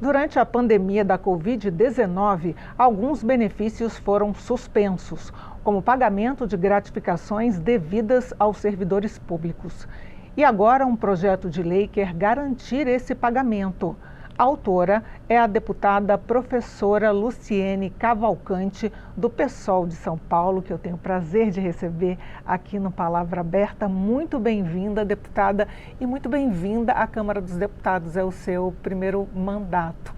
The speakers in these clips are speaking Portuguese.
Durante a pandemia da Covid-19, alguns benefícios foram suspensos, como o pagamento de gratificações devidas aos servidores públicos. E agora um projeto de lei quer garantir esse pagamento. A autora é a deputada professora Luciene Cavalcante, do PSOL de São Paulo, que eu tenho o prazer de receber aqui no Palavra Aberta. Muito bem-vinda, deputada, e muito bem-vinda à Câmara dos Deputados. É o seu primeiro mandato.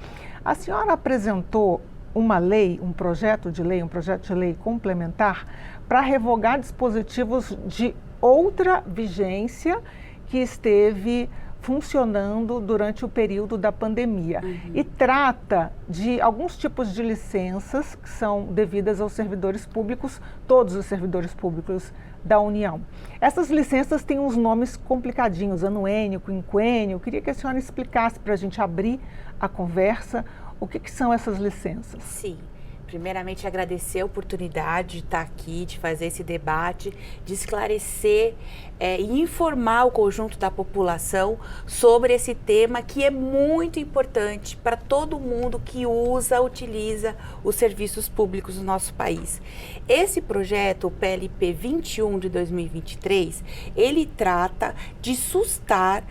A senhora apresentou uma lei, um projeto de lei complementar para revogar dispositivos de outra vigência que esteve funcionando durante o período da pandemia. E trata de alguns tipos de licenças que são devidas aos servidores públicos, todos os servidores públicos da União. Essas licenças têm uns nomes complicadinhos, anuênio, quinquênio. Eu queria que a senhora explicasse para a gente abrir a conversa o que são essas licenças. Sim. Primeiramente, agradecer a oportunidade de estar aqui, de fazer esse debate, de esclarecer e informar o conjunto da população sobre esse tema que é muito importante para todo mundo que utiliza os serviços públicos do nosso país. Esse projeto, o PLP 21 de 2023, ele trata de sustar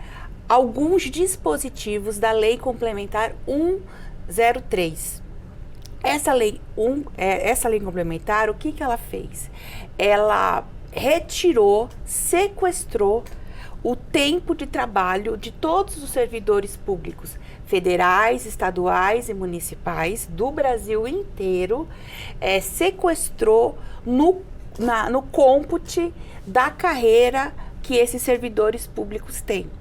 alguns dispositivos da Lei Complementar 103. Essa lei complementar, o que ela fez? Ela retirou, sequestrou o tempo de trabalho de todos os servidores públicos, federais, estaduais e municipais do Brasil inteiro, sequestrou no cômpute da carreira que esses servidores públicos têm.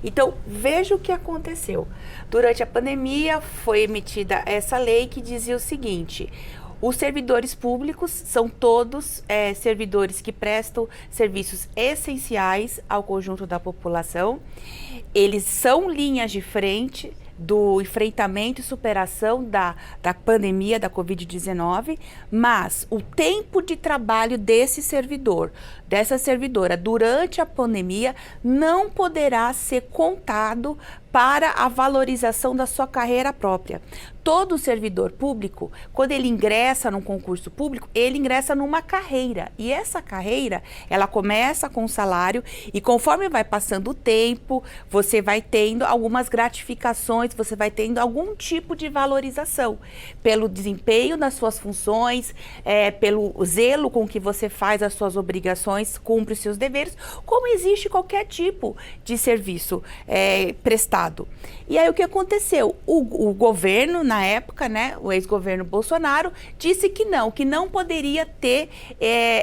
Então, veja o que aconteceu. Durante a pandemia, foi emitida essa lei que dizia o seguinte: os servidores públicos são todos servidores que prestam serviços essenciais ao conjunto da população. Eles são linhas de frente do enfrentamento e superação da pandemia da Covid-19, mas o tempo de trabalho dessa servidora, durante a pandemia, não poderá ser contado para a valorização da sua carreira própria. Todo servidor público, quando ele ingressa num concurso público, ele ingressa numa carreira. E essa carreira, ela começa com um salário e conforme vai passando o tempo, você vai tendo algumas gratificações, você vai tendo algum tipo de valorização pelo desempenho das suas funções, pelo zelo com que você faz as suas obrigações, cumpre os seus deveres, como existe qualquer tipo de serviço prestado. E aí o que aconteceu? O governo, na época, o ex-governo Bolsonaro, disse que não poderia ter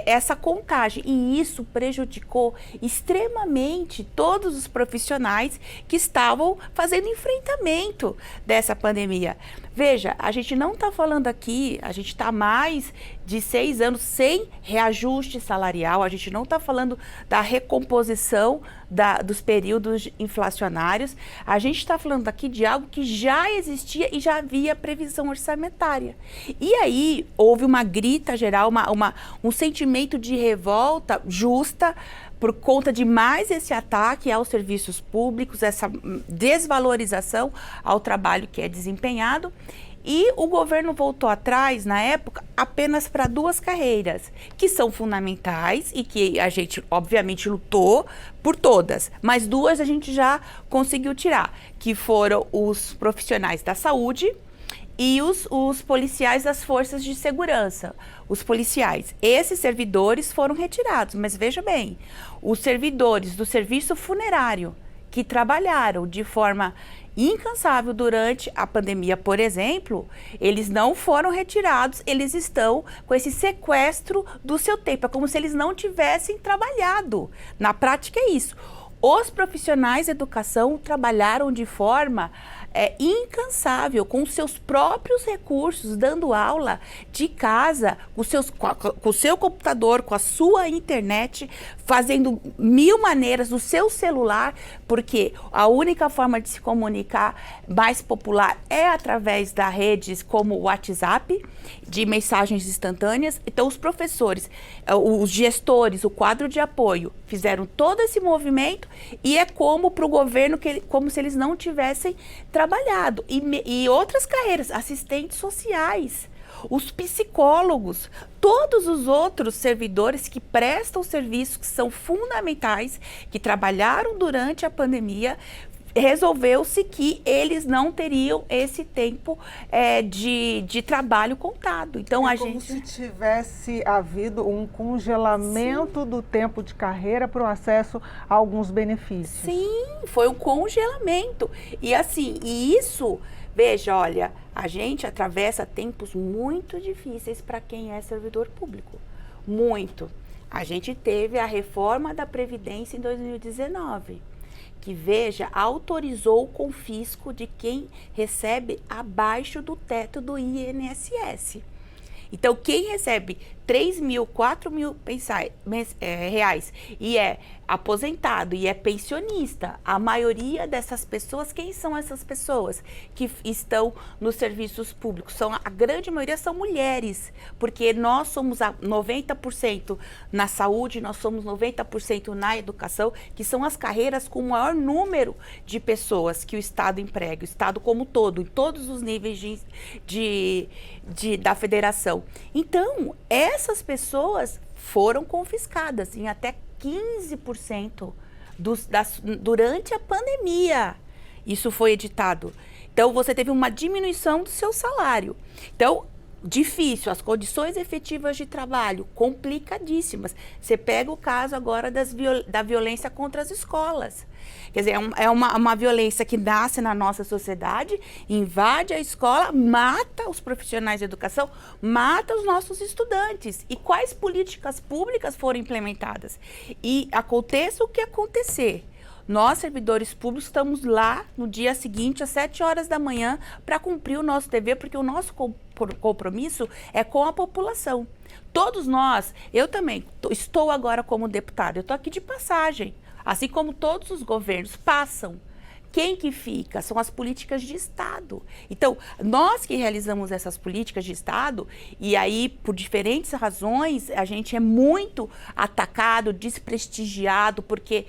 essa contagem. E isso prejudicou extremamente todos os profissionais que estavam fazendo enfrentamento dessa pandemia. Veja, a gente não está falando aqui, a gente está há mais de 6 anos sem reajuste salarial, a gente não está falando da recomposição dos períodos inflacionários, a gente está falando aqui de algo que já existia e já havia previsão orçamentária. E aí houve uma grita geral, um sentimento de revolta justa por conta de mais esse ataque aos serviços públicos, essa desvalorização ao trabalho que é desempenhado. E o governo voltou atrás, na época, apenas para 2 carreiras, que são fundamentais e que a gente, obviamente, lutou por todas. Mas 2 a gente já conseguiu tirar, que foram os profissionais da saúde e os policiais das forças de segurança. Os policiais, esses servidores foram retirados, mas veja bem, os servidores do serviço funerário que trabalharam de forma incansável durante a pandemia, por exemplo, eles não foram retirados, eles estão com esse sequestro do seu tempo, é como se eles não tivessem trabalhado. Na prática é isso. Os profissionais da educação trabalharam de forma incansável, com seus próprios recursos, dando aula de casa, com o seu computador, com a sua internet, fazendo 1000 maneiras do seu celular, porque a única forma de se comunicar mais popular é através das redes como o WhatsApp, de mensagens instantâneas. Então, os professores, os gestores, o quadro de apoio, fizeram todo esse movimento e é como para o governo, como se eles não tivessem trabalhado. E outras carreiras, assistentes sociais, os psicólogos, todos os outros servidores que prestam serviços que são fundamentais, que trabalharam durante a pandemia, resolveu-se que eles não teriam esse tempo de trabalho contado. Então, como se tivesse havido um congelamento do tempo de carreira para o acesso a alguns benefícios. Sim, foi um congelamento. E assim, isso, veja, olha, a gente atravessa tempos muito difíceis para quem é servidor público. Muito. A gente teve a reforma da Previdência em 2019. Que, veja, autorizou o confisco de quem recebe abaixo do teto do INSS. Então, quem recebe 3 mil, 4 mil reais e é aposentado e é pensionista, a maioria dessas pessoas, quem são essas pessoas que estão nos serviços públicos? A grande maioria são mulheres, porque nós somos 90% na saúde, nós somos 90% na educação, que são as carreiras com o maior número de pessoas que o Estado emprega, o Estado como todo, em todos os níveis da federação. Então, essas pessoas foram confiscadas em até 15% durante a pandemia. Isso foi editado. Então, você teve uma diminuição do seu salário. Então, difícil, as condições efetivas de trabalho complicadíssimas. Você pega o caso agora da violência contra as escolas. Quer dizer, é uma violência que nasce na nossa sociedade, invade a escola, mata os profissionais de educação, mata os nossos estudantes. E quais políticas públicas foram implementadas? E aconteça o que acontecer, nós, servidores públicos, estamos lá no dia seguinte, às 7 horas da manhã, para cumprir o nosso dever, porque o nosso compromisso é com a população. Todos nós, eu também estou agora como deputada, eu estou aqui de passagem, assim como todos os governos passam. Quem que fica? São as políticas de Estado. Então, nós que realizamos essas políticas de Estado, e aí, por diferentes razões, a gente é muito atacado, desprestigiado, porque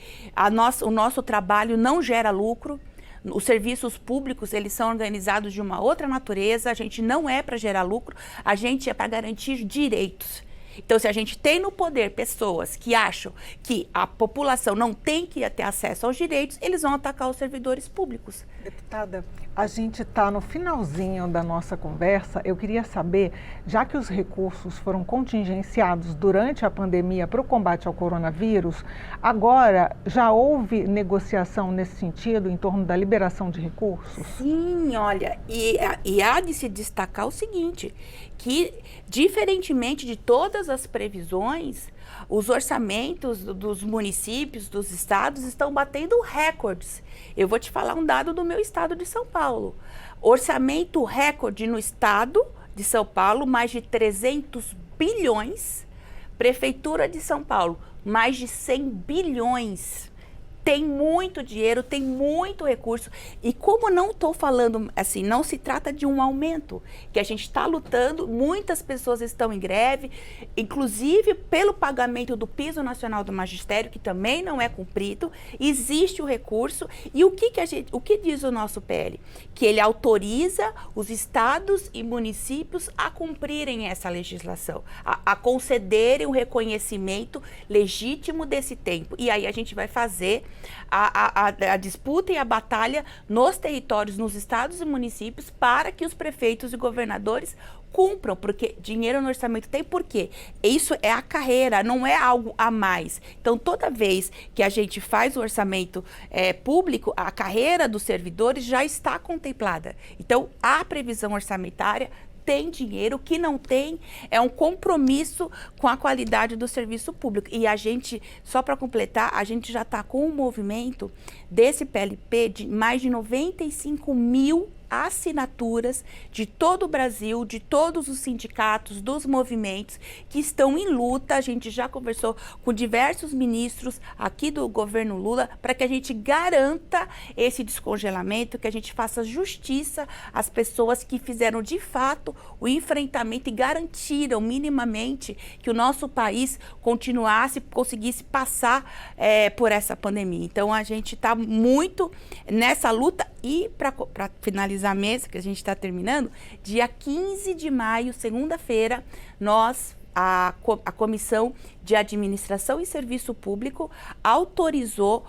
o nosso trabalho não gera lucro. Os serviços públicos, eles são organizados de uma outra natureza, a gente não é para gerar lucro, a gente é para garantir direitos. Então, se a gente tem no poder pessoas que acham que a população não tem que ter acesso aos direitos, eles vão atacar os servidores públicos. Deputada, a gente está no finalzinho da nossa conversa. Eu queria saber, já que os recursos foram contingenciados durante a pandemia para o combate ao coronavírus, agora já houve negociação nesse sentido, em torno da liberação de recursos? Sim, olha, e há de se destacar o seguinte, que diferentemente de todas as previsões, os orçamentos dos municípios, dos estados estão batendo recordes. Eu vou te falar um dado do meu estado de São Paulo. Orçamento recorde no estado de São Paulo, mais de 300 bilhões. Prefeitura de São Paulo, mais de 100 bilhões. Tem muito dinheiro, tem muito recurso. E como não estou falando assim, não se trata de um aumento, que a gente está lutando, muitas pessoas estão em greve, inclusive pelo pagamento do piso nacional do magistério, que também não é cumprido, existe o recurso. E o que diz o nosso PL? Que ele autoriza os estados e municípios a cumprirem essa legislação, a concederem o reconhecimento legítimo desse tempo. E aí a gente vai fazer a disputa e a batalha nos territórios, nos estados e municípios, para que os prefeitos e governadores cumpram, porque dinheiro no orçamento tem. Por quê? Isso é a carreira, não é algo a mais. Então, toda vez que a gente faz o orçamento público, a carreira dos servidores já está contemplada. Então, a previsão orçamentária tem dinheiro, o que não tem é um compromisso com a qualidade do serviço público. E a gente, só para completar, a gente já está com um movimento desse PLP de mais de 95 mil assinaturas de todo o Brasil, de todos os sindicatos, dos movimentos que estão em luta. A gente já conversou com diversos ministros aqui do governo Lula para que a gente garanta esse descongelamento, que a gente faça justiça às pessoas que fizeram de fato o enfrentamento e garantiram minimamente que o nosso país conseguisse passar por essa pandemia. Então a gente está muito nessa luta e para finalizar a mesa, que a gente está terminando, dia 15 de maio, segunda-feira, a Comissão de Administração e Serviço Público autorizou,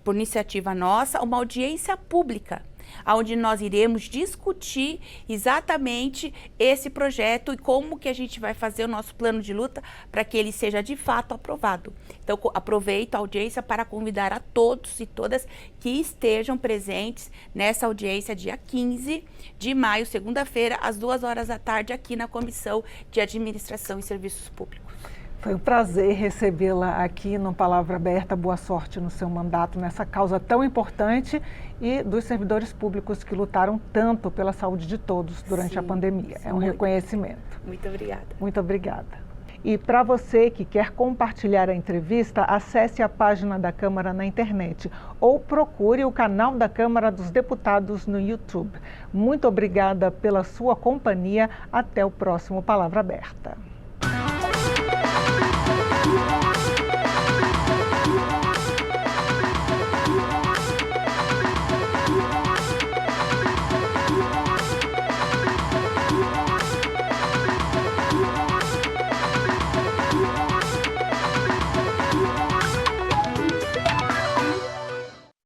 por iniciativa nossa, uma audiência pública, onde nós iremos discutir exatamente esse projeto e como que a gente vai fazer o nosso plano de luta para que ele seja de fato aprovado. Então, aproveito a audiência para convidar a todos e todas que estejam presentes nessa audiência dia 15 de maio, segunda-feira, às 14h, aqui na Comissão de Administração e Serviços Públicos. Foi um prazer recebê-la aqui no Palavra Aberta. Boa sorte no seu mandato, nessa causa tão importante e dos servidores públicos que lutaram tanto pela saúde de todos durante a pandemia. É um reconhecimento. Muito obrigada. Muito obrigada. E para você que quer compartilhar a entrevista, acesse a página da Câmara na internet ou procure o canal da Câmara dos Deputados no YouTube. Muito obrigada pela sua companhia. Até o próximo Palavra Aberta.